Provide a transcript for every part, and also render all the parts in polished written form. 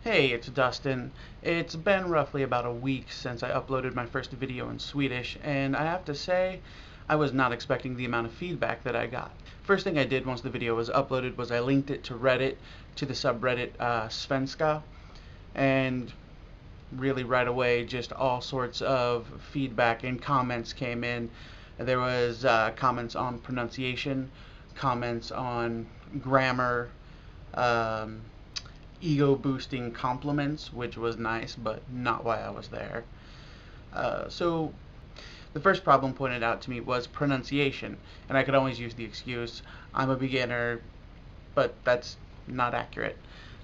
Hey, it's Dustin. It's been roughly about a week since I uploaded my first video in Swedish, and I have to say, I was not expecting the amount of feedback that I got. First thing I did once the video was uploaded was I linked it to Reddit, to the subreddit Svenska, and really right away just all sorts of feedback and comments came in. There was comments on pronunciation, comments on grammar, um, ego boosting compliments, which was nice, but not why I was there. So the first problem pointed out to me was pronunciation, and I could always use the excuse, I'm a beginner, but that's not accurate.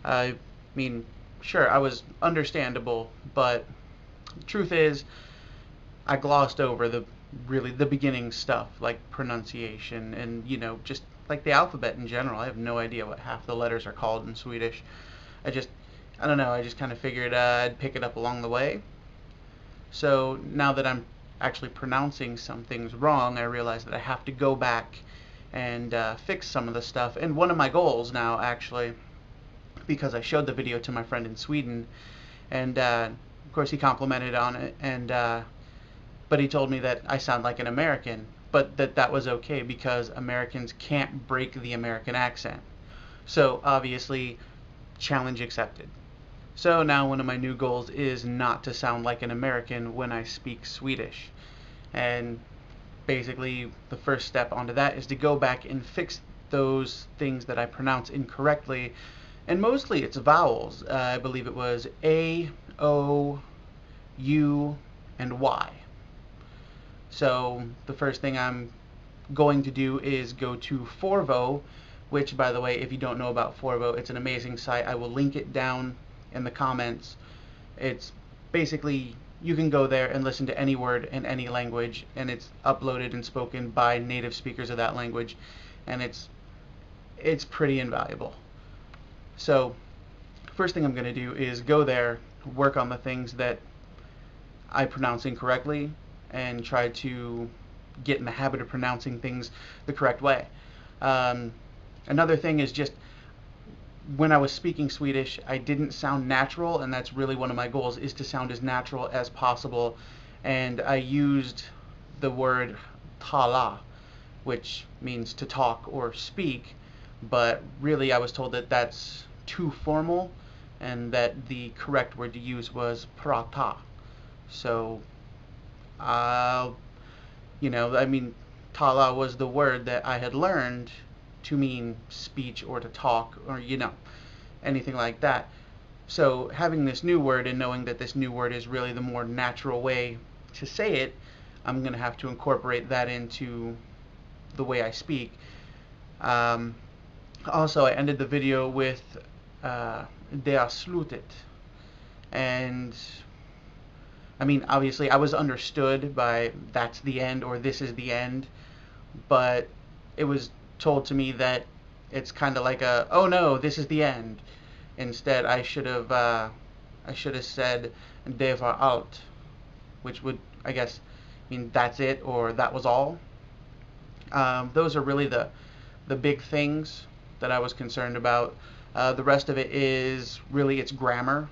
I mean, sure, I was understandable, but the truth is, I glossed over the beginning stuff, like pronunciation and, just like the alphabet in general. I have no idea what half the letters are called in Swedish. I just, I don't know, I just kind of figured I'd pick it up along the way. So now that I'm actually pronouncing some things wrong, I realize that I have to go back and fix some of the stuff. And one of my goals now, actually, because I showed the video to my friend in Sweden, and of course he complimented on it, and but he told me that I sound like an American, but that was okay because Americans can't break the American accent. So obviously, challenge accepted. So now one of my new goals is not to sound like an American when I speak Swedish. And basically the first step onto that is to go back and fix those things that I pronounce incorrectly. And mostly it's vowels. I believe it was A, O, U, and Y. So the first thing I'm going to do is go to Forvo, which, by the way, if you don't know about Forvo, it's an amazing site. I will link it down in the comments. It's basically, you can go there and listen to any word in any language, and it's uploaded and spoken by native speakers of that language, and it's pretty invaluable. So first thing I'm going to do is go there, work on the things that I pronounce incorrectly, and try to get in the habit of pronouncing things the correct way. Another thing is just when I was speaking Swedish, I didn't sound natural, and that's really one of my goals, is to sound as natural as possible. And I used the word tala, which means to talk or speak, but really I was told that that's too formal and that the correct word to use was prata. So, I mean, tala was the word that I had learned to mean speech or to talk or, anything like that. So having this new word and knowing that this new word is really the more natural way to say it, I'm going to have to incorporate that into the way I speak. Also, I ended the video with det har slutat. And I mean, obviously, I was understood by that's the end or this is the end, but it was told to me that it's kind of like a, oh no, this is the end. Instead, I should have said det var allt, which would, I guess, mean that's it or that was all. Those are really the big things that I was concerned about. The rest of it is really its grammar.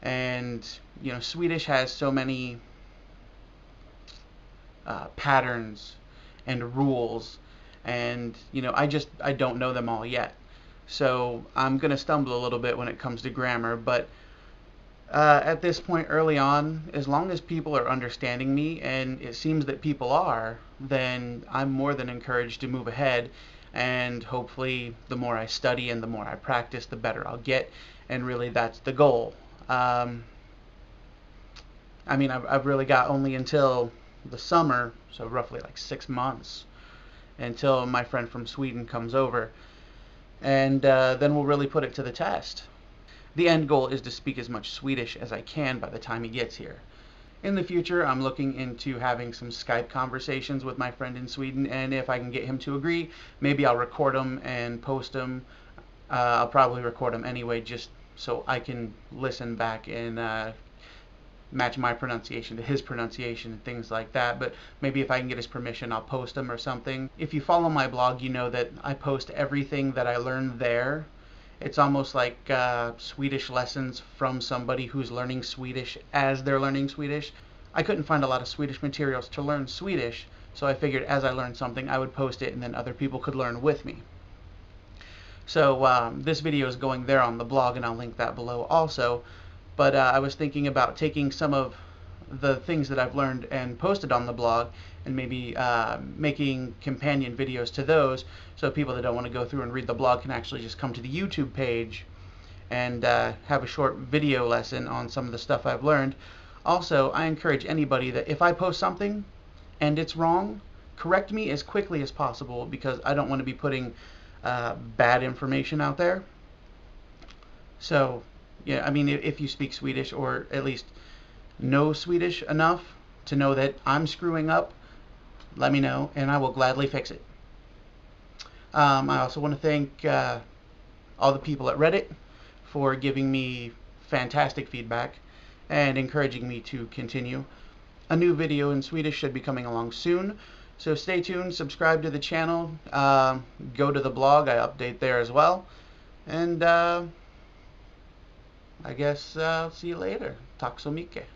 And Swedish has so many patterns and rules, and I don't know them all yet. So I'm gonna stumble a little bit when it comes to grammar, but at this point early on, as long as people are understanding me, and it seems that people are, then I'm more than encouraged to move ahead. And hopefully the more I study and the more I practice, the better I'll get, and really that's the goal. I mean, I've really got only until the summer, so roughly like 6 months, until my friend from Sweden comes over, and then we'll really put it to the test. The end goal is to speak as much Swedish as I can by the time he gets here. In the future, I'm looking into having some Skype conversations with my friend in Sweden, and if I can get him to agree, maybe I'll record them and post them. I'll probably record them anyway, just so I can listen back and match my pronunciation to his pronunciation and things like that. But maybe if I can get his permission, I'll post them or something. If you follow my blog, you know that I post everything that I learned there It's almost like Swedish lessons from somebody who's learning Swedish as they're learning Swedish. I couldn't find a lot of Swedish materials to learn Swedish, so I figured as I learned something, I would post it and then other people could learn with me. So this video is going there on the blog, and I'll link that below also. But I was thinking about taking some of the things that I've learned and posted on the blog, and maybe making companion videos to those, so people that don't want to go through and read the blog can actually just come to the YouTube page and have a short video lesson on some of the stuff I've learned. Also, I encourage anybody that if I post something and it's wrong, correct me as quickly as possible, because I don't want to be putting bad information out there. So, yeah, I mean, if you speak Swedish, or at least know Swedish enough to know that I'm screwing up, let me know, and I will gladly fix it. I also want to thank all the people at Reddit for giving me fantastic feedback and encouraging me to continue. A new video in Swedish should be coming along soon, so stay tuned, subscribe to the channel, go to the blog, I update there as well, and I guess I'll see you later. Tack så mycket.